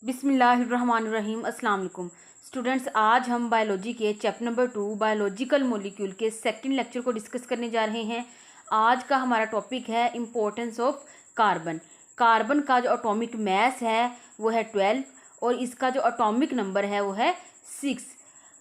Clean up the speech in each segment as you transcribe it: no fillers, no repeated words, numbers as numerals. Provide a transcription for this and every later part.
बिस्मिल्लाहिर्रहमानिर्रहीम। अस्सलाम वालेकुम स्टूडेंट्स, आज हम बायोलॉजी के चैप्टर नंबर 2 बायोलॉजिकल मॉलिक्यूल के सेकंड लेक्चर को डिस्कस करने जा रहे हैं। आज का हमारा टॉपिक है इम्पोर्टेंस ऑफ कार्बन। कार्बन का जो एटॉमिक मास है वो है 12 और इसका जो एटॉमिक नंबर है वो है 6।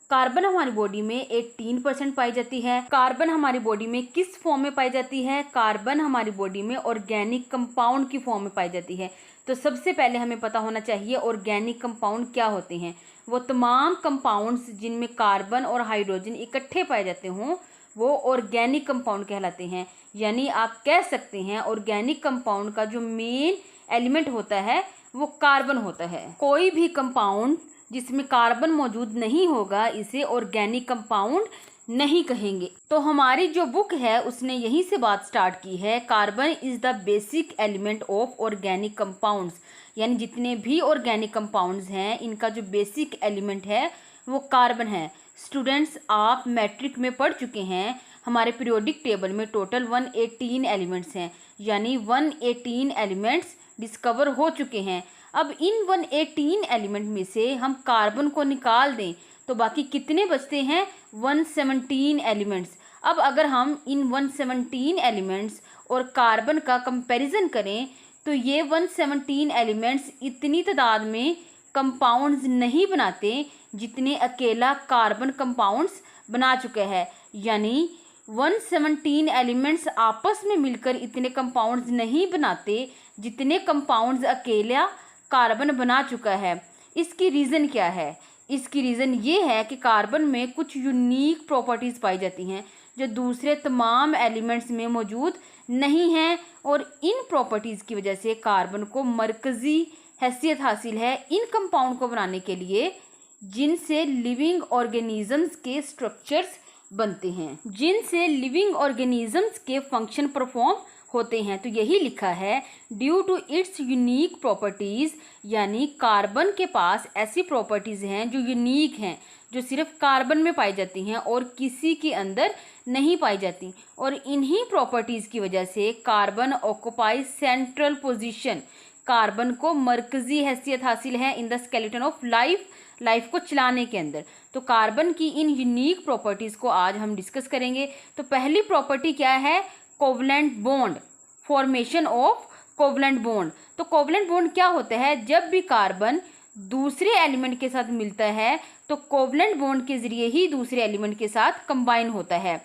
कार्बन हमारी बॉडी में 18% पाई जाती है। कार्बन हमारी बॉडी में किस फॉर्म में पाई जाती है? कार्बन हमारी बॉडी में ऑर्गेनिक कंपाउंड की फॉर्म में पाई जाती है। तो सबसे पहले हमें पता होना चाहिए ऑर्गेनिक कंपाउंड क्या होते हैं। वो तमाम कंपाउंड्स जिनमें कार्बन और हाइड्रोजन इकट्ठे पाए जाते हों वो ऑर्गेनिक कंपाउंड कहलाते हैं। यानी आप कह सकते हैं ऑर्गेनिक कंपाउंड का जो मेन एलिमेंट होता है वो कार्बन होता है। कोई भी कंपाउंड जिसमें कार्बन मौजूद नहीं होगा इसे ऑर्गेनिक कंपाउंड नहीं कहेंगे। तो हमारी जो बुक है उसने यहीं से बात स्टार्ट की है, carbon is the basic element of organic compounds. यानी जितने भी ऑर्गेनिक कंपाउंड्स हैं इनका जो बेसिक एलिमेंट है वो कार्बन है। स्टूडेंट्स, आप मैट्रिक में पढ़ चुके हैं हमारे पीरियोडिक टेबल में टोटल 118 एलिमेंट्स हैं, यानी 118 एलिमेंट्स डिस्कवर हो चुके हैं। अब इन 118 एलिमेंट में से हम कार्बन को निकाल दें तो बाकी कितने बचते हैं? 117 एलिमेंट्स। अब अगर हम इन 117 एलिमेंट्स और कार्बन का कंपैरिजन करें तो ये 117 एलिमेंट्स इतनी तादाद में कंपाउंड्स नहीं बनाते जितने अकेला कार्बन कंपाउंड्स बना चुके हैं। यानी 117 एलिमेंट्स आपस में मिलकर इतने कंपाउंड्स नहीं बनाते जितने कंपाउंड्स अकेला कार्बन बना चुका है। इसकी रीज़न क्या है? इसकी रीज़न ये है कि कार्बन में कुछ यूनिक प्रॉपर्टीज़ पाई जाती हैं जो दूसरे तमाम एलिमेंट्स में मौजूद नहीं हैं और इन प्रॉपर्टीज़ की वजह से कार्बन को मरकज़ी हैसियत हासिल है इन कंपाउंड को बनाने के लिए जिनसे लिविंग ऑर्गेनिजम्स के स्ट्रक्चर्स बनते हैं, जिनसे लिविंग ऑर्गेनिजम्स के फंक्शन परफॉर्म होते हैं। तो यही लिखा है due to its unique properties, यानी कार्बन के पास ऐसी प्रॉपर्टीज़ हैं जो यूनिक हैं, जो सिर्फ कार्बन में पाई जाती हैं और किसी के अंदर नहीं पाई जाती। और इन्हीं प्रॉपर्टीज़ की वजह से carbon occupy central position, carbon को मरकज़ी हैसियत हासिल है in the skeleton of life को चलाने के अंदर। तो कार्बन की इन यूनिक प्रॉपर्टीज़ को आज हम डिस्कस करेंगे। तो पहली प्रॉपर्टी क्या है? Covalent bond, formation of covalent bond. तो कोवलेंट बॉन्ड क्या होता है? जब भी कार्बन दूसरे एलिमेंट के साथ मिलता है तो कोवलेंट बॉन्ड के जरिए ही दूसरे एलिमेंट के साथ कंबाइन होता है।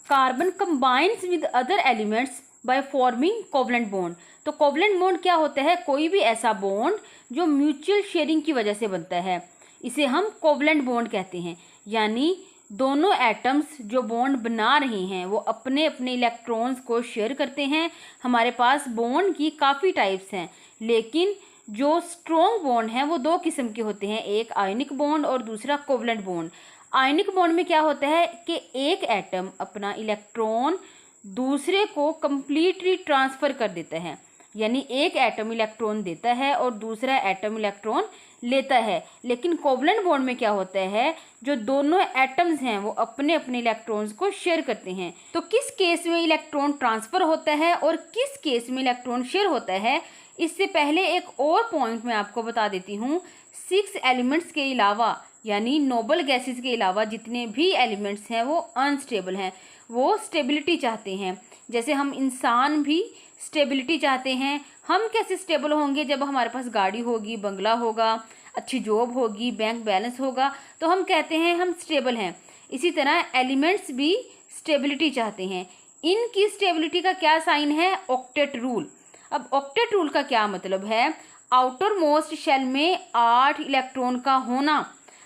Carbon combines with other elements by forming covalent bond. तो कोवलेंट बॉन्ड क्या होता है? कोई भी ऐसा बॉन्ड जो म्यूचुअल शेयरिंग की वजह से बनता है, इसे हम कोवलेंट बॉन्ड कहते हैं। यानी दोनों एटम्स जो बॉन्ड बना रहे हैं वो अपने अपने इलेक्ट्रॉन्स को शेयर करते हैं। हमारे पास बॉन्ड की काफ़ी टाइप्स हैं, लेकिन जो स्ट्रॉन्ग बॉन्ड हैं वो दो किस्म के होते हैं, एक आयनिक बॉन्ड और दूसरा कोवलेंट बॉन्ड। आयनिक बॉन्ड में क्या होता है कि एक एटम अपना इलेक्ट्रॉन दूसरे को कंप्लीटली ट्रांसफ़र कर देता है, यानी एक एटम इलेक्ट्रॉन देता है और दूसरा एटम इलेक्ट्रॉन लेता है। लेकिन कोवलेंट बॉन्ड में क्या होता है, जो दोनों एटम्स हैं वो अपने अपने इलेक्ट्रॉन्स को शेयर करते हैं। तो किस केस में इलेक्ट्रॉन ट्रांसफ़र होता है और किस केस में इलेक्ट्रॉन शेयर होता है, इससे पहले एक और पॉइंट मैं आपको बता देती हूँ। 6 एलिमेंट्स के अलावा, यानी नोबल गैसेस के अलावा जितने भी एलिमेंट्स हैं वो अनस्टेबल हैं, वो स्टेबिलिटी चाहते हैं। जैसे हम इंसान भी स्टेबिलिटी चाहते हैं। हम कैसे स्टेबल होंगे? जब हमारे पास गाड़ी होगी, बंगला होगा, अच्छी जॉब होगी, बैंक बैलेंस होगा, तो हम कहते हैं हम स्टेबल हैं। इसी तरह एलिमेंट्स भी स्टेबिलिटी चाहते हैं। इनकी स्टेबिलिटी का क्या साइन है? Octet rule. अब ऑक्टेट रूल का क्या मतलब है? आउटर मोस्ट शेल में 8 इलेक्ट्रॉन का होना।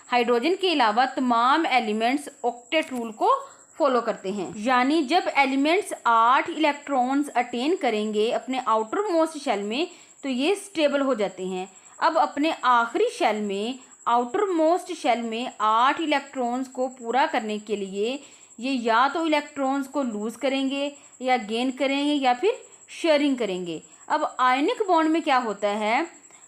हाइड्रोजन के अलावा तमाम एलिमेंट्स ऑक्टेट रूल को फॉलो करते हैं। यानी जब एलिमेंट्स 8 इलेक्ट्रॉन्स अटेन करेंगे अपने आउटर मोस्ट शेल में तो ये स्टेबल हो जाते हैं। अब अपने आखिरी शेल में, आउटर मोस्ट शेल में 8 इलेक्ट्रॉन्स को पूरा करने के लिए ये या तो इलेक्ट्रॉन्स को लूज़ करेंगे या गेन करेंगे या फिर शेयरिंग करेंगे। अब आयनिक बॉन्ड में क्या होता है?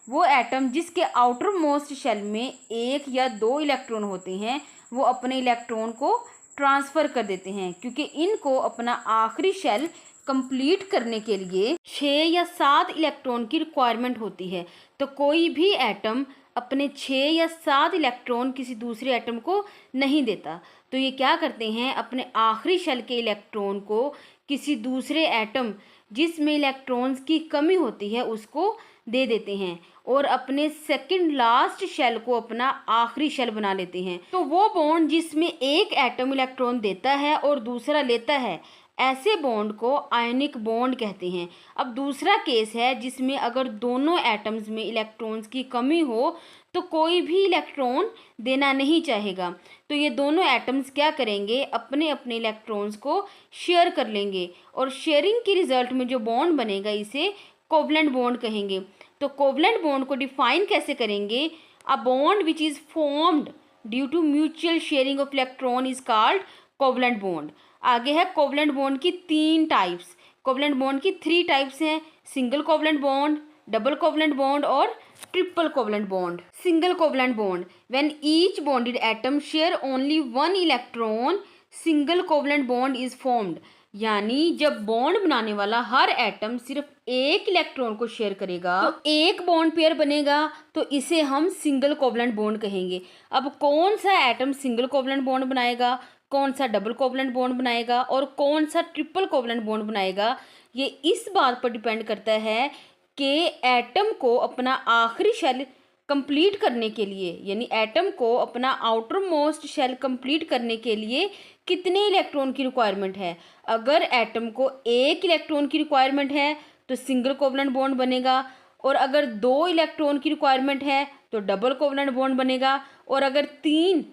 वो एटम जिसके आउटर मोस्ट शेल में 1 या 2 इलेक्ट्रॉन होते हैं वो अपने इलेक्ट्रॉन को ट्रांसफ़र कर देते हैं, क्योंकि इनको अपना आखिरी शेल कंप्लीट करने के लिए 6 या 7 इलेक्ट्रॉन की रिक्वायरमेंट होती है। तो कोई भी एटम अपने 6 या 7 इलेक्ट्रॉन किसी दूसरे एटम को नहीं देता। तो ये क्या करते हैं, अपने आखिरी शेल के इलेक्ट्रॉन को किसी दूसरे एटम जिसमें इलेक्ट्रॉन्स की कमी होती है उसको दे देते हैं और अपने सेकंड लास्ट शेल को अपना आखिरी शेल बना लेते हैं। तो वो बॉन्ड जिसमें एक एटम इलेक्ट्रॉन देता है और दूसरा लेता है, ऐसे बॉन्ड को आयनिक बॉन्ड कहते हैं। अब दूसरा केस है जिसमें अगर दोनों एटम्स में इलेक्ट्रॉन्स की कमी हो तो कोई भी इलेक्ट्रॉन देना नहीं चाहेगा। तो ये दोनों एटम्स क्या करेंगे, अपने अपने इलेक्ट्रॉन्स को शेयर कर लेंगे और शेयरिंग के रिजल्ट में जो बॉन्ड बनेगा इसे कोवलेंट बॉन्ड कहेंगे। तो कोवलेंट बॉन्ड को डिफाइन कैसे करेंगे, a bond which is formed due to mutual sharing of electron is called covalent bond. आगे है कोवलेंट बॉन्ड की 3 टाइप्स। कोवलेंट बॉन्ड की 3 टाइप्स हैं, single covalent bond, double covalent bond और triple covalent bond. Single covalent bond, when each bonded atom share only 1 electron, single covalent bond is formed. यानी जब bond बनाने वाला हर atom सिर्फ एक इलेक्ट्रॉन को शेयर करेगा तो एक बॉन्ड पेयर बनेगा, तो इसे हम सिंगल कोवलेंट बॉन्ड कहेंगे। अब कौन सा एटम सिंगल कोवलेंट बॉन्ड बनाएगा, कौन सा डबल कोवलेंट बॉन्ड बनाएगा और कौन सा ट्रिपल कोवलेंट बॉन्ड बनाएगा, ये इस बात पर डिपेंड करता है कि एटम को अपना आखिरी शेल कंप्लीट करने के लिए, यानी एटम को अपना आउटर मोस्ट शेल कंप्लीट करने के लिए कितने इलेक्ट्रॉन की रिक्वायरमेंट है। अगर एटम को एक इलेक्ट्रॉन की रिक्वायरमेंट है तो सिंगल कोवलेंट बॉन्ड बनेगा, और अगर 2 इलेक्ट्रॉन की रिक्वायरमेंट है तो डबल कोवलेंट बॉन्ड बनेगा, और अगर 3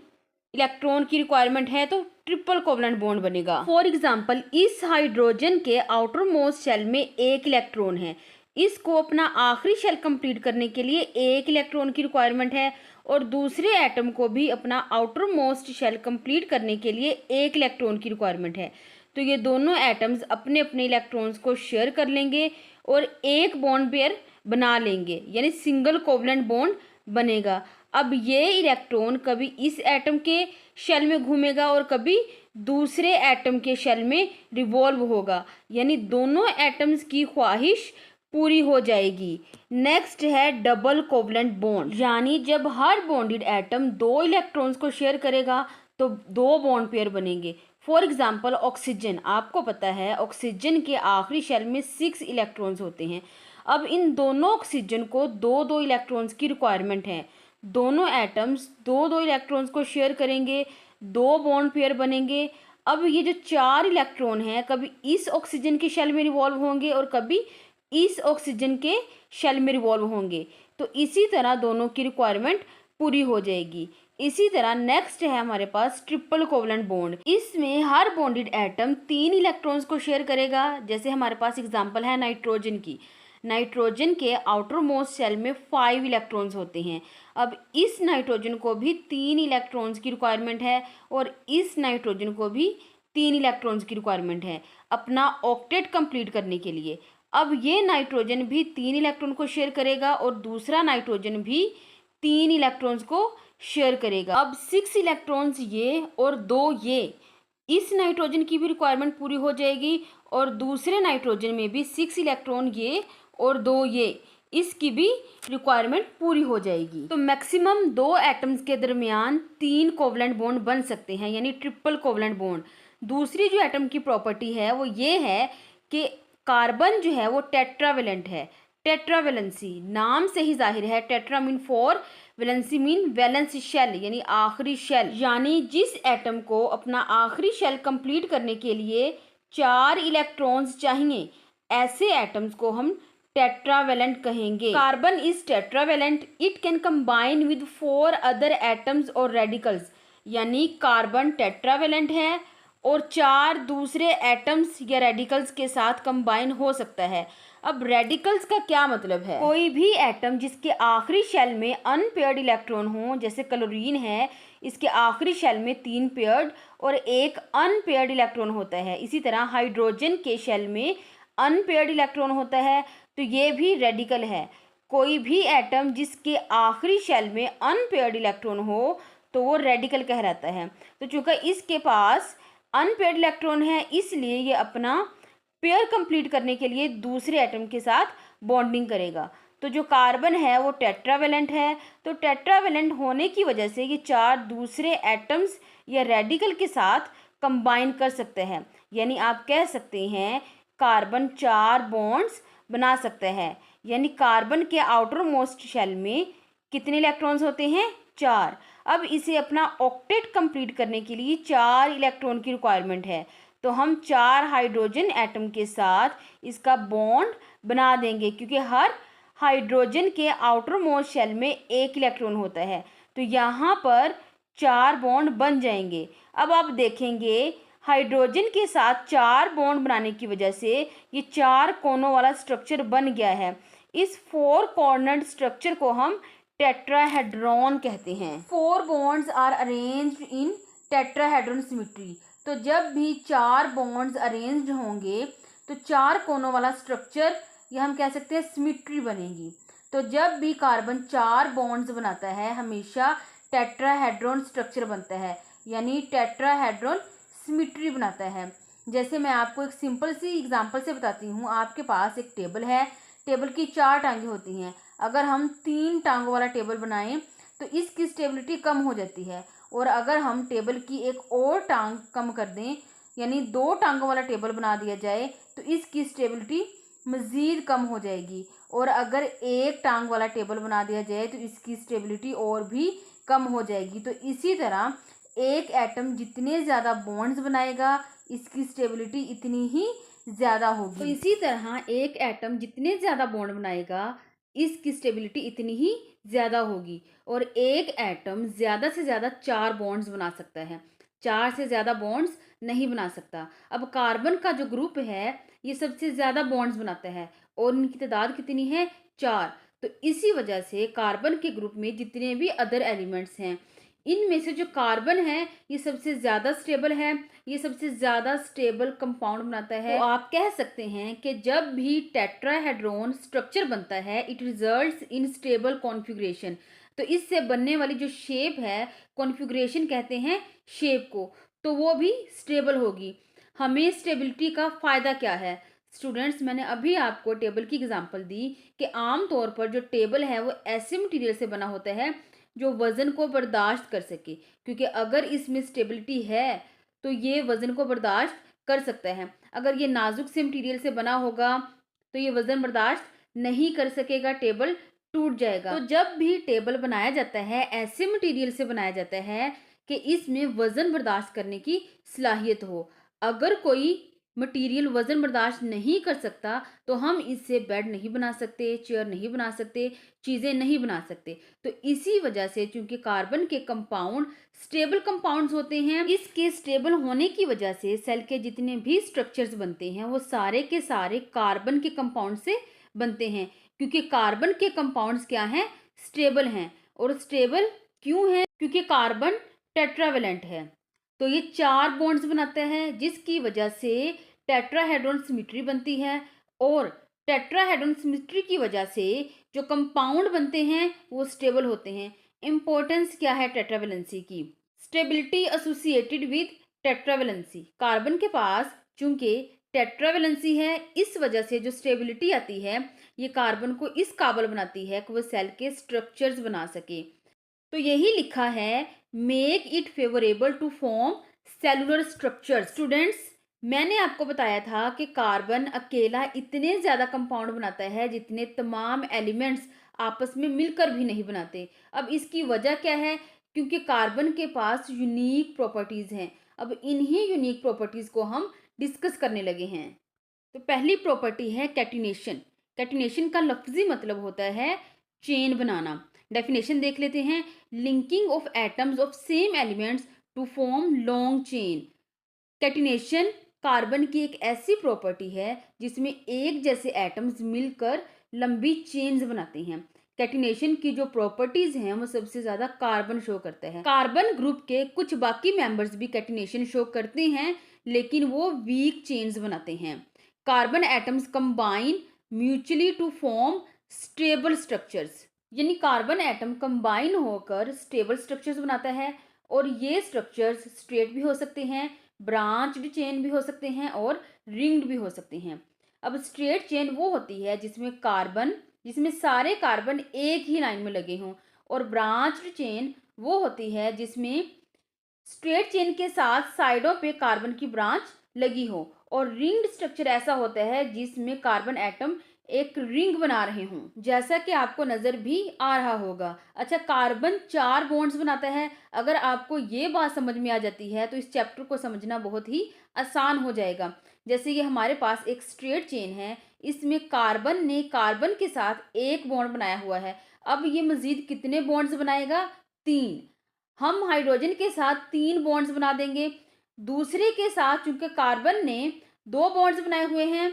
इलेक्ट्रॉन की रिक्वायरमेंट है तो ट्रिपल कोवलेंट बॉन्ड बनेगा। फॉर एग्जाम्पल, इस हाइड्रोजन के आउटर मोस्ट शेल में एक इलेक्ट्रॉन है, इसको अपना आखिरी शेल कंप्लीट करने के लिए एक इलेक्ट्रॉन की रिक्वायरमेंट है, और दूसरे एटम को भी अपना आउटर मोस्ट शेल कंप्लीट करने के लिए एक इलेक्ट्रॉन की रिक्वायरमेंट है। तो ये दोनों एटम्स अपने अपने इलेक्ट्रॉन्स को शेयर कर लेंगे और एक बॉन्ड पेयर बना लेंगे, यानी सिंगल कोवलेंट बॉन्ड बनेगा। अब ये इलेक्ट्रॉन कभी इस एटम के शेल में घूमेगा और कभी दूसरे एटम के शेल में रिवॉल्व होगा, यानी दोनों एटम्स की ख्वाहिश पूरी हो जाएगी। नेक्स्ट है डबल कोवलेंट बॉन्ड, यानी जब हर बॉन्डेड एटम 2 इलेक्ट्रॉन्स को शेयर करेगा तो 2 बॉन्ड पेयर बनेंगे। फॉर एग्जाम्पल ऑक्सीजन, आपको पता है ऑक्सीजन के आखिरी शेल में 6 इलेक्ट्रॉन्स होते हैं। अब इन दोनों ऑक्सीजन को 2-2 इलेक्ट्रॉन्स की रिक्वायरमेंट है। दोनों एटम्स 2-2 इलेक्ट्रॉन्स को शेयर करेंगे, 2 बॉन्ड पेयर बनेंगे। अब ये जो 4 इलेक्ट्रॉन हैं कभी इस ऑक्सीजन के शेल में रिवॉल्व होंगे और कभी इस ऑक्सीजन के शेल में रिवॉल्व होंगे। तो इसी तरह दोनों की रिक्वायरमेंट पूरी हो जाएगी। इसी तरह नेक्स्ट है हमारे पास ट्रिपल कोवलेंट बॉन्ड। इसमें हर बॉन्डेड एटम 3 इलेक्ट्रॉन्स को शेयर करेगा। जैसे हमारे पास एग्जांपल है नाइट्रोजन की। नाइट्रोजन के आउटर मोस्ट शेल में 5 इलेक्ट्रॉन्स होते हैं। अब इस नाइट्रोजन को भी 3 इलेक्ट्रॉन्स की रिक्वायरमेंट है और इस नाइट्रोजन को भी 3 इलेक्ट्रॉन्स की रिक्वायरमेंट है अपना ऑक्टेट कंप्लीट करने के लिए। अब ये नाइट्रोजन भी 3 इलेक्ट्रॉन को शेयर करेगा और दूसरा नाइट्रोजन भी 3 इलेक्ट्रॉन्स को शेयर करेगा। अब 6 इलेक्ट्रॉन्स ये और 2 ये, इस नाइट्रोजन की भी रिक्वायरमेंट पूरी हो जाएगी और दूसरे नाइट्रोजन में भी 6 इलेक्ट्रॉन ये और 2 ये, इसकी भी रिक्वायरमेंट पूरी हो जाएगी। तो मैक्सिमम 2 एटम्स के दरमियान 3 कोवलेंट बॉन्ड बन सकते हैं, यानी ट्रिपल कोवलेंट बॉन्ड। दूसरी जो एटम की प्रॉपर्टी है वो ये है कि कार्बन जो है वो टेट्रावेलेंट है। टेट्रावेलेंसी नाम से ही जाहिर है, tetra mean 4, valency mean valence shell यानी आखिरी शेल। यानी जिस एटम को अपना आखिरी शेल कंप्लीट करने के लिए 4 इलेक्ट्रॉन्स चाहिए, ऐसे एटम्स को हम टेट्रावेलेंट कहेंगे। Carbon is tetravalent, it can combine with 4 other atoms और रेडिकल्स। यानी कार्बन टेट्रावेलेंट है और 4 दूसरे एटम्स या रेडिकल्स के साथ कंबाइन हो सकता है। अब रेडिकल्स का क्या मतलब है? कोई भी एटम जिसके आखिरी शेल में अनपेयर्ड इलेक्ट्रॉन हो, जैसे क्लोरीन है, इसके आखिरी शेल में 3 पेयर्ड और एक अनपेयर्ड इलेक्ट्रॉन होता है। इसी तरह हाइड्रोजन के शेल में अनपेयर्ड इलेक्ट्रॉन होता है, तो ये भी रेडिकल है। कोई भी एटम जिसके आखिरी शेल में अनपेयर्ड इलेक्ट्रॉन हो तो वो रेडिकल कहलाता है। तो चूंकि इसके पास अनपेयर्ड इलेक्ट्रॉन है इसलिए ये अपना पेयर कंप्लीट करने के लिए दूसरे एटम के साथ बॉन्डिंग करेगा। तो जो कार्बन है वो टेट्रावेलेंट है, तो टेट्रावेलेंट होने की वजह से ये 4 दूसरे एटम्स या रेडिकल के साथ कंबाइन कर सकते हैं। यानी आप कह सकते हैं कार्बन 4 बॉन्ड्स बना सकते हैं। यानी कार्बन के आउटर मोस्ट शेल में कितने इलेक्ट्रॉन्स होते हैं? 4। अब इसे अपना ऑक्टेट कंप्लीट करने के लिए 4 इलेक्ट्रॉन की रिक्वायरमेंट है, तो हम 4 हाइड्रोजन एटम के साथ इसका बॉन्ड बना देंगे, क्योंकि हर हाइड्रोजन के आउटर मोस्ट शेल में 1 इलेक्ट्रॉन होता है। तो यहाँ पर 4 बॉन्ड बन जाएंगे। अब आप देखेंगे हाइड्रोजन के साथ 4 बॉन्ड बनाने की वजह से ये 4 कोनों वाला स्ट्रक्चर बन गया है। इस 4 कॉर्नर्ड स्ट्रक्चर को हम टेट्राहेड्रॉन कहते हैं। 4 bonds are arranged in tetrahedron symmetry. तो जब भी 4 बॉन्ड्स अरेंज्ड होंगे तो 4 कोनों वाला स्ट्रक्चर, या हम कह सकते हैं सिमेट्री बनेगी। तो जब भी कार्बन 4 बॉन्ड्स बनाता है हमेशा टेट्राहेड्रॉन स्ट्रक्चर बनता है, यानी टेट्राहेड्रॉन सिमेट्री बनाता है। जैसे मैं आपको एक सिंपल सी एग्जांपल से बताती हूँ। आपके पास एक टेबल है, टेबल की 4 टांगें होती हैं। अगर हम 3 टांगों वाला टेबल बनाएं तो इसकी स्टेबिलिटी कम हो जाती है, और अगर हम टेबल की एक और टांग कम कर दें, यानी 2 टांगों वाला टेबल बना दिया जाए, तो इसकी स्टेबिलिटी मज़ीद कम हो जाएगी। और अगर एक टांग वाला टेबल बना दिया जाए तो इसकी स्टेबिलिटी और भी कम हो जाएगी। तो इसी तरह एक एटम जितने ज़्यादा बॉन्ड्स बनाएगा इसकी स्टेबिलिटी इतनी ही ज़्यादा होगी। तो इसी तरह एक एटम जितने ज़्यादा बॉन्ड बनाएगा इसकी स्टेबिलिटी इतनी ही ज़्यादा होगी। और एक एटम ज़्यादा से ज़्यादा 4 बॉन्ड्स बना सकता है, 4 से ज़्यादा बॉन्ड्स नहीं बना सकता। अब कार्बन का जो ग्रुप है ये सबसे ज़्यादा बॉन्ड्स बनाता है, और इनकी तादाद कितनी है? 4। तो इसी वजह से कार्बन के ग्रुप में जितने भी अदर एलिमेंट्स हैं इनमें से जो कार्बन है ये सबसे ज़्यादा स्टेबल है, ये सबसे ज़्यादा स्टेबल कंपाउंड बनाता है। तो आप कह सकते हैं कि जब भी टेट्राहेड्रॉन स्ट्रक्चर बनता है it results in stable configuration. तो इससे बनने वाली जो शेप है, कॉन्फ़िगरेशन कहते हैं शेप को, तो वो भी स्टेबल होगी। हमें स्टेबिलिटी का फ़ायदा क्या है? स्टूडेंट्स, मैंने अभी आपको टेबल की एग्जांपल दी कि आम तौर पर जो टेबल है वो ऐसे मटेरियल से बना होता है जो वज़न को बर्दाश्त कर सके, क्योंकि अगर इसमें स्टेबिलिटी है तो ये वज़न को बर्दाश्त कर सकता है। अगर ये नाजुक से मटेरियल से बना होगा तो ये वज़न बर्दाश्त नहीं कर सकेगा, टेबल टूट जाएगा। तो जब भी टेबल बनाया जाता है ऐसे मटेरियल से बनाया जाता है कि इसमें वज़न बर्दाश्त करने की सलाहियत हो। अगर कोई मटेरियल वज़न बर्दाश्त नहीं कर सकता तो हम इससे बेड नहीं बना सकते, चेयर नहीं बना सकते, चीज़ें नहीं बना सकते। तो इसी वजह से चूंकि कार्बन के कंपाउंड स्टेबल कंपाउंड्स होते हैं, इसके स्टेबल होने की वजह से सेल के जितने भी स्ट्रक्चर्स बनते हैं वो सारे के सारे कार्बन के कंपाउंड से बनते हैं, क्योंकि कार्बन के कंपाउंड्स क्या हैं? स्टेबल हैं। और स्टेबल क्यों है? क्योंकि कार्बन टेट्रावेलेंट है। तो ये 4 बॉन्ड्स बनाता है जिसकी वजह से टेट्राहेड्रॉन सिमेट्री बनती है, और टेट्राहेड्रॉन सिमेट्री की वजह से जो कंपाउंड बनते हैं वो स्टेबल होते हैं। इंपॉर्टेंस क्या है टेट्रावेलेंसी की? Stability associated with tetravalency. Carbon के पास चूंकि टेट्रावेलेंसी है इस वजह से जो स्टेबिलिटी आती है ये कार्बन को इस काबिल बनाती है कि वो सेल के स्ट्रक्चर्स बना सके। तो यही लिखा है make it favourable to form cellular structures. Students, मैंने आपको बताया था कि कार्बन अकेला इतने ज़्यादा कंपाउंड बनाता है जितने तमाम एलिमेंट्स आपस में मिलकर भी नहीं बनाते। अब इसकी वजह क्या है? क्योंकि कार्बन के पास यूनिक प्रॉपर्टीज़ हैं। अब इन्हीं यूनिक प्रॉपर्टीज़ को हम डिस्कस करने लगे हैं। तो पहली प्रॉपर्टी है कैटिनेशन। कैटिनेशन का लफ्जी मतलब होता है चेन बनाना। डेफिनेशन देख लेते हैं। Linking of atoms of same elements to form long chain. Catenation carbon की एक ऐसी प्रॉपर्टी है जिसमें एक जैसे एटम्स मिलकर लंबी चेन्स बनाते हैं। कैटिनेशन की जो प्रॉपर्टीज हैं वो सबसे ज्यादा कार्बन शो करता है। कार्बन ग्रुप के कुछ बाकी मेंबर्स भी कैटिनेशन शो करते हैं लेकिन वो वीक चेन्स बनाते हैं। Carbon atoms combine mutually to form stable structures, यानी कार्बन एटम कंबाइन होकर स्टेबल स्ट्रक्चर्स बनाता है, और ये स्ट्रक्चर्स स्ट्रेट भी हो सकते हैं, ब्रांच्ड चेन भी हो सकते हैं और रिंग्ड भी हो सकते हैं। अब स्ट्रेट चेन वो होती है जिसमें सारे कार्बन एक ही लाइन में लगे हों, और ब्रांच्ड चेन वो होती है जिसमें स्ट्रेट चेन के साथ साइडों पे कार्बन की ब्रांच लगी हो, और रिंग्ड स्ट्रक्चर ऐसा होता है जिसमें कार्बन एटम एक रिंग बना रहे हों, जैसा कि आपको नजर भी आ रहा होगा। अच्छा, कार्बन 4 बॉन्ड्स बनाता है। अगर आपको ये बात समझ में आ जाती है तो इस चैप्टर को समझना बहुत ही आसान हो जाएगा। जैसे ये हमारे पास एक स्ट्रेट चेन है, इसमें कार्बन ने कार्बन के साथ एक बॉन्ड बनाया हुआ है। अब ये मजीद कितने बॉन्ड्स बनाएगा? 3। हम हाइड्रोजन के साथ 3 बॉन्ड्स बना देंगे। दूसरे के साथ चूंकि कार्बन ने 2 बॉन्ड्स बनाए हुए हैं,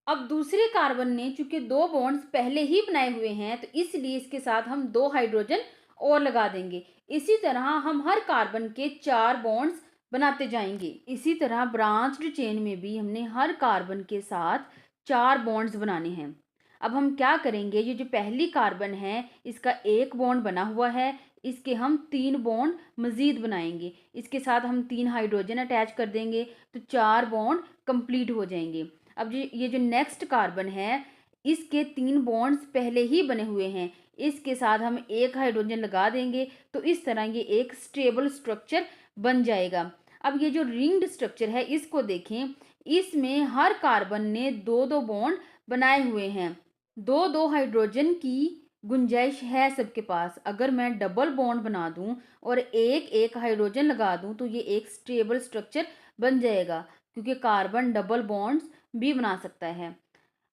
अब दूसरे कार्बन ने चूंकि 2 बॉन्ड्स पहले ही बनाए हुए हैं, तो इसलिए इसके साथ हम 2 हाइड्रोजन और लगा देंगे। इसी तरह हम हर कार्बन के 4 बॉन्ड्स बनाते जाएंगे। इसी तरह ब्रांच्ड चेन में भी हमने हर कार्बन के साथ 4 बॉन्ड्स बनाने हैं। अब हम क्या करेंगे, ये जो पहली कार्बन है इसका एक बॉन्ड बना हुआ है, इसके हम 3 बॉन्ड मजीद बनाएंगे। इसके साथ हम 3 हाइड्रोजन अटैच कर देंगे तो 4 बॉन्ड कंप्लीट हो जाएंगे। अब ये जो नेक्स्ट कार्बन है, इसके 3 बॉन्ड्स पहले ही बने हुए हैं, इसके साथ हम एक हाइड्रोजन लगा देंगे तो इस तरह ये एक स्टेबल स्ट्रक्चर बन जाएगा। अब ये जो रिंग्ड स्ट्रक्चर है इसको देखें, इसमें हर कार्बन ने 2-2 बॉन्ड बनाए हुए हैं। 2-2 हाइड्रोजन की गुंजाइश है सबके पास। अगर मैं डबल बॉन्ड बना दूं और एक एक हाइड्रोजन लगा दूं तो ये एक स्टेबल स्ट्रक्चर बन जाएगा, क्योंकि कार्बन डबल बॉन्ड्स भी बना सकता है।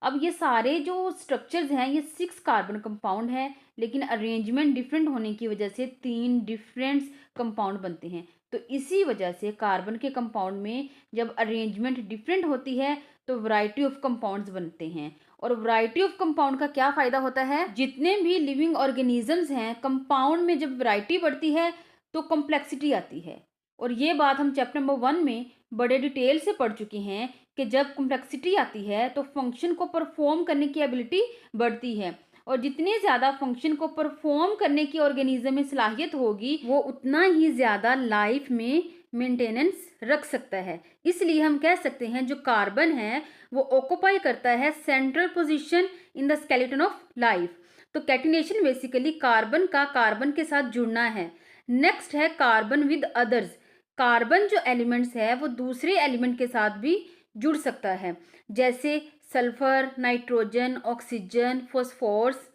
अब ये सारे जो स्ट्रक्चर्स हैं ये 6 कार्बन कंपाउंड है, लेकिन अरेंजमेंट डिफरेंट होने की वजह से 3 डिफरेंट कंपाउंड बनते हैं। तो इसी वजह से कार्बन के कंपाउंड में जब अरेंजमेंट डिफरेंट होती है तो वैरायटी ऑफ कंपाउंड्स बनते हैं। और वैरायटी ऑफ कंपाउंड का क्या फ़ायदा होता है? जितने भी लिविंग ऑर्गेनिजम्स हैं, कंपाउंड में जब वैरायटी बढ़ती है तो कॉम्प्लेक्सिटी आती है। और ये बात हम चैप्टर नंबर 1 में बड़े डिटेल से पढ़ चुके हैं कि जब कॉम्प्लेक्सिटी आती है तो फंक्शन को परफॉर्म करने की एबिलिटी बढ़ती है, और जितने ज़्यादा फंक्शन को परफॉर्म करने की ऑर्गेनिज्म में सलाहियत होगी वो उतना ही ज़्यादा लाइफ में मेंटेनेंस रख सकता है। इसलिए हम कह सकते हैं जो कार्बन है वो ऑक्यूपाई करता है central position in the skeleton of life. तो कैटिनेशन बेसिकली कार्बन का कार्बन के साथ जुड़ना है। नेक्स्ट है कार्बन विद अदर्स। कार्बन जो एलिमेंट्स है वो दूसरे एलिमेंट के साथ भी जुड़ सकता है, जैसे सल्फर, नाइट्रोजन, ऑक्सीजन, फॉस्फोरस।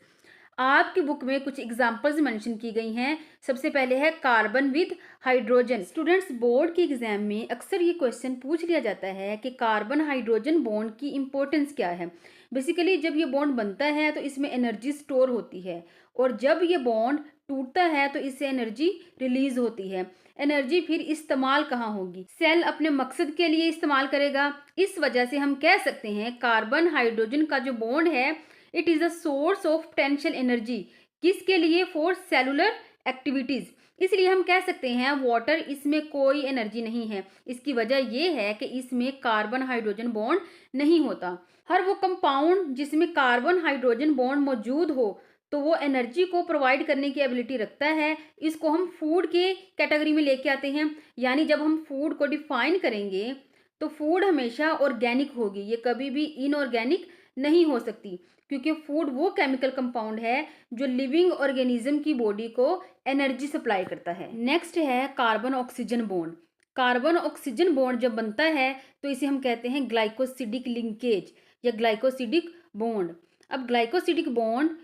आपकी बुक में कुछ एग्जांपल्स मेंशन की गई हैं। सबसे पहले है carbon with hydrogen. Students, board के एग्जाम में अक्सर ये क्वेश्चन पूछ लिया जाता है कि कार्बन हाइड्रोजन बॉन्ड की इंपॉर्टेंस क्या है। बेसिकली जब ये बॉन्ड बनता है तो इसमें एनर्जी स्टोर होती है, और जब ये बॉन्ड टूटता है तो इससे एनर्जी रिलीज होती है। एनर्जी फिर इस्तेमाल कहाँ होगी? सेल अपने मकसद के लिए इस्तेमाल करेगा। इस वजह से हम कह सकते हैं कार्बन हाइड्रोजन का जो बॉन्ड है it is a source of potential energy. किसके लिए? For cellular activities. इसलिए हम कह सकते हैं वाटर इसमें कोई एनर्जी नहीं है। इसकी वजह यह है कि इसमें कार्बन हाइड्रोजन बॉन्ड नहीं होता। हर वो कंपाउंड जिसमें कार्बन हाइड्रोजन बॉन्ड मौजूद हो तो वो एनर्जी को प्रोवाइड करने की एबिलिटी रखता है। इसको हम फूड के कैटेगरी में लेके आते हैं। यानी जब हम फूड को डिफाइन करेंगे तो फूड हमेशा ऑर्गेनिक होगी, ये कभी भी इनऑर्गेनिक नहीं हो सकती, क्योंकि फूड वो केमिकल कंपाउंड है जो लिविंग ऑर्गेनिज्म की बॉडी को एनर्जी सप्लाई करता है। नेक्स्ट है carbon oxygen bond. Carbon oxygen bond जब बनता है तो इसे हम कहते हैं ग्लाइकोसिडिक लिंकेज या ग्लाइकोसिडिक बॉन्ड। अब ग्लाइकोसिडिक बॉन्ड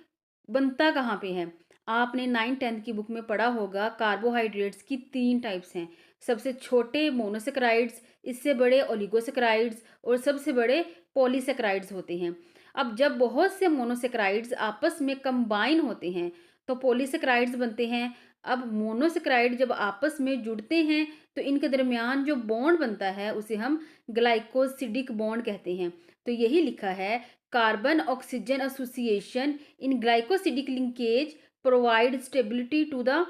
बनता कहाँ पे है? आपने 9th-10th की बुक में पढ़ा होगा कार्बोहाइड्रेट्स की 3 टाइप्स हैं। सबसे छोटे मोनोसेक्राइड्स, इससे बड़े ओलिगोसेक्राइड्स और सबसे बड़े पॉलीसेक्राइड्स होते हैं। अब जब बहुत से मोनोसेक्राइड्स आपस में कंबाइन होते हैं तो पॉलीसेक्राइड्स बनते हैं। अब मोनोसेक्राइड जब आपस में जुड़ते हैं तो इनके दरमियान जो बॉन्ड बनता है उसे हम ग्लाइकोसिडिक बॉन्ड कहते हैं। तो यही लिखा है carbon oxygen association in glycosidic linkage provide stability to the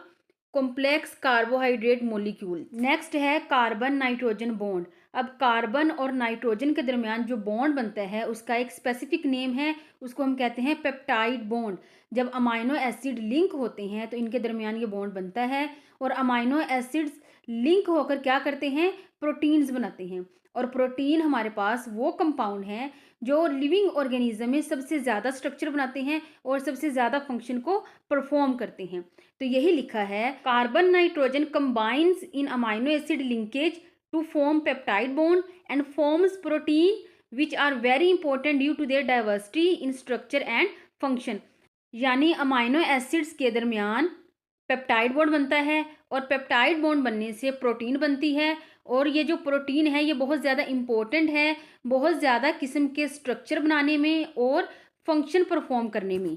complex carbohydrate molecule. Next है कार्बन नाइट्रोजन बॉन्ड। अब कार्बन और नाइट्रोजन के दरमियान जो बॉन्ड बनता है उसका एक स्पेसिफिक नेम है, उसको हम कहते हैं पेप्टाइड बॉन्ड। जब अमाइनो एसिड लिंक होते हैं तो इनके दरमियान ये बॉन्ड बनता है, और अमाइनो एसिड्स लिंक होकर क्या करते हैं, प्रोटीन्स बनाते हैं। और प्रोटीन हमारे पास वो कंपाउंड हैं जो लिविंग ऑर्गेनिज्म में सबसे ज़्यादा स्ट्रक्चर बनाते हैं और सबसे ज़्यादा फंक्शन को परफॉर्म करते हैं। तो यही लिखा है, carbon nitrogen combines in amino acid linkage to form peptide bond and forms protein which are very important due to their diversity in structure and function। यानी अमाइनो एसिड्स के दरमियान पेप्टाइड बॉन्ड बनता है और पेप्टाइड बॉन्ड बनने से protein बनती है, और ये जो प्रोटीन है ये बहुत ज़्यादा इम्पोर्टेंट है बहुत ज़्यादा किस्म के स्ट्रक्चर बनाने में और फंक्शन परफॉर्म करने में।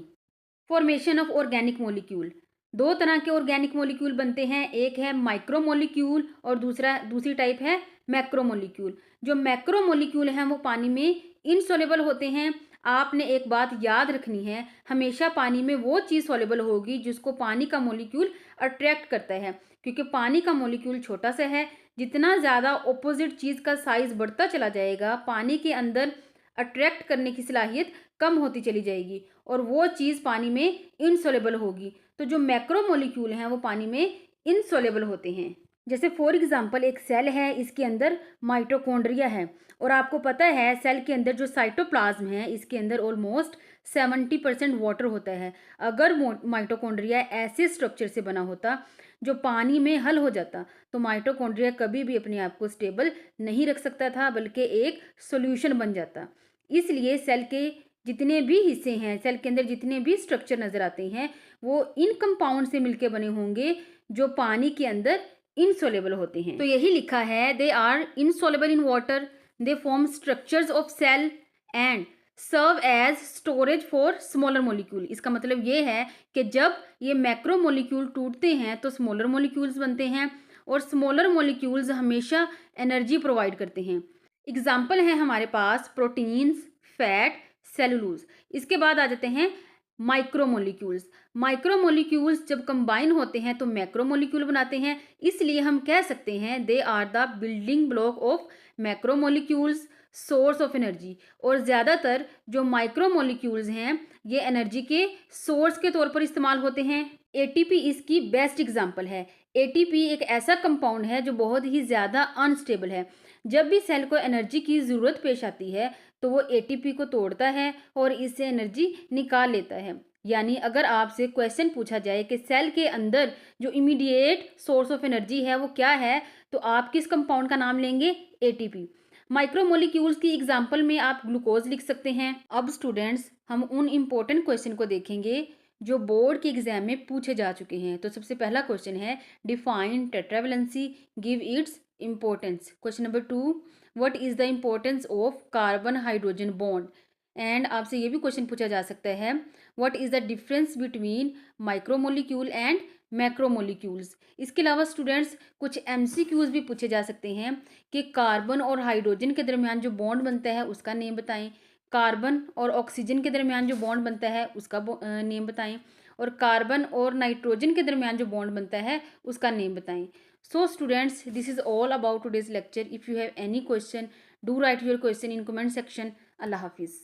फॉर्मेशन ऑफ ऑर्गेनिक मॉलिक्यूल, दो तरह के ऑर्गेनिक मॉलिक्यूल बनते हैं, एक है माइक्रो मॉलिक्यूल और दूसरी टाइप है मैक्रो मॉलिक्यूल। जो मैक्रो मॉलिक्यूल हैं वो पानी में इनसॉल्युबल होते हैं। आपने एक बात याद रखनी है, हमेशा पानी में वो चीज़ सॉल्युबल होगी जिसको पानी का मॉलिक्यूल अट्रैक्ट करता है, क्योंकि पानी का मॉलिक्यूल छोटा सा है। जितना ज़्यादा ऑपोजिट चीज़ का साइज बढ़ता चला जाएगा, पानी के अंदर अट्रैक्ट करने की सलाहियत कम होती चली जाएगी और वो चीज़ पानी में इनसॉल्युबल होगी। तो जो मैक्रो मॉलिक्यूल हैं वो पानी में इनसॉल्युबल होते हैं। जैसे फॉर एग्जांपल एक सेल है, इसके अंदर माइटोकॉन्ड्रिया है, और आपको पता है सेल के अंदर जो साइटोप्लाज्म है इसके अंदर ऑलमोस्ट 70% वाटर होता है। अगर माइटोकॉन्ड्रिया ऐसे स्ट्रक्चर से बना होता जो पानी में हल हो जाता तो माइटोकॉन्ड्रिया कभी भी अपने आप को स्टेबल नहीं रख सकता था, बल्कि एक सॉल्यूशन बन जाता। इसलिए सेल के जितने भी हिस्से हैं, सेल के अंदर जितने भी स्ट्रक्चर नज़र आते हैं वो इन कंपाउंड से मिलके बने होंगे जो पानी के अंदर इनसॉल्युबल होते हैं। तो यही लिखा है, they are insoluble in water, they form structures of cell and serve as storage for smaller molecule. इसका मतलब ये है कि जब ये मैक्रो मॉलिक्यूल टूटते हैं तो स्मॉलर मॉलिक्यूल्स बनते हैं, और स्मॉलर मॉलिक्यूल्स हमेशा एनर्जी प्रोवाइड करते हैं। एग्जाम्पल है हमारे पास प्रोटीन्स, फैट, सेलुलोज। इसके बाद आ जाते हैं माइक्रोमोलिक्यूल्स। माइक्रोमोलिक्यूल्स जब कंबाइन होते हैं तो मैक्रोमोलिक्यूल बनाते हैं, इसलिए हम कह सकते हैं they are the building block of macromolecules, source of energy. और ज़्यादातर जो माइक्रोमोलिक्यूल्स हैं ये एनर्जी के सोर्स के तौर पर इस्तेमाल होते हैं। एटीपी इसकी बेस्ट एग्जाम्पल है। एटीपी एक ऐसा कंपाउंड है जो बहुत ही ज़्यादा अनस्टेबल है। जब भी सेल को एनर्जी की ज़रूरत पेश आती है तो वो एटीपी को तोड़ता है और इससे एनर्जी निकाल लेता है। यानी अगर आपसे क्वेश्चन पूछा जाए कि सेल के अंदर जो इमीडिएट सोर्स ऑफ एनर्जी है वो क्या है, तो आप किस कंपाउंड का नाम लेंगे? एटीपी। माइक्रोमोलिक्यूल्स की एग्जांपल में आप ग्लूकोज लिख सकते हैं। अब स्टूडेंट्स हम उन इम्पोर्टेंट क्वेश्चन को देखेंगे जो बोर्ड के एग्जाम में पूछे जा चुके हैं। तो सबसे पहला क्वेश्चन है, define tetravalency, give its importance. Question number 2, what is the importance of carbon hydrogen bond. And आपसे ये भी क्वेश्चन पूछा जा सकता है, what is the difference between micromolecule and macromolecules. इसके अलावा स्टूडेंट्स कुछ एमसीक्यूज भी पूछे जा सकते हैं कि कार्बन और हाइड्रोजन के दरमियान जो बॉन्ड बनता है उसका नेम बताएं, कार्बन और ऑक्सीजन के दरमियान जो बॉन्ड बनता है उसका नेम बताएं, और कार्बन और नाइट्रोजन के दरमियान जो बॉन्ड बनता है उसका नेम बताएं। So students, this is all about today's lecture. If you have any question, do write your question in comment section. Allah Hafiz.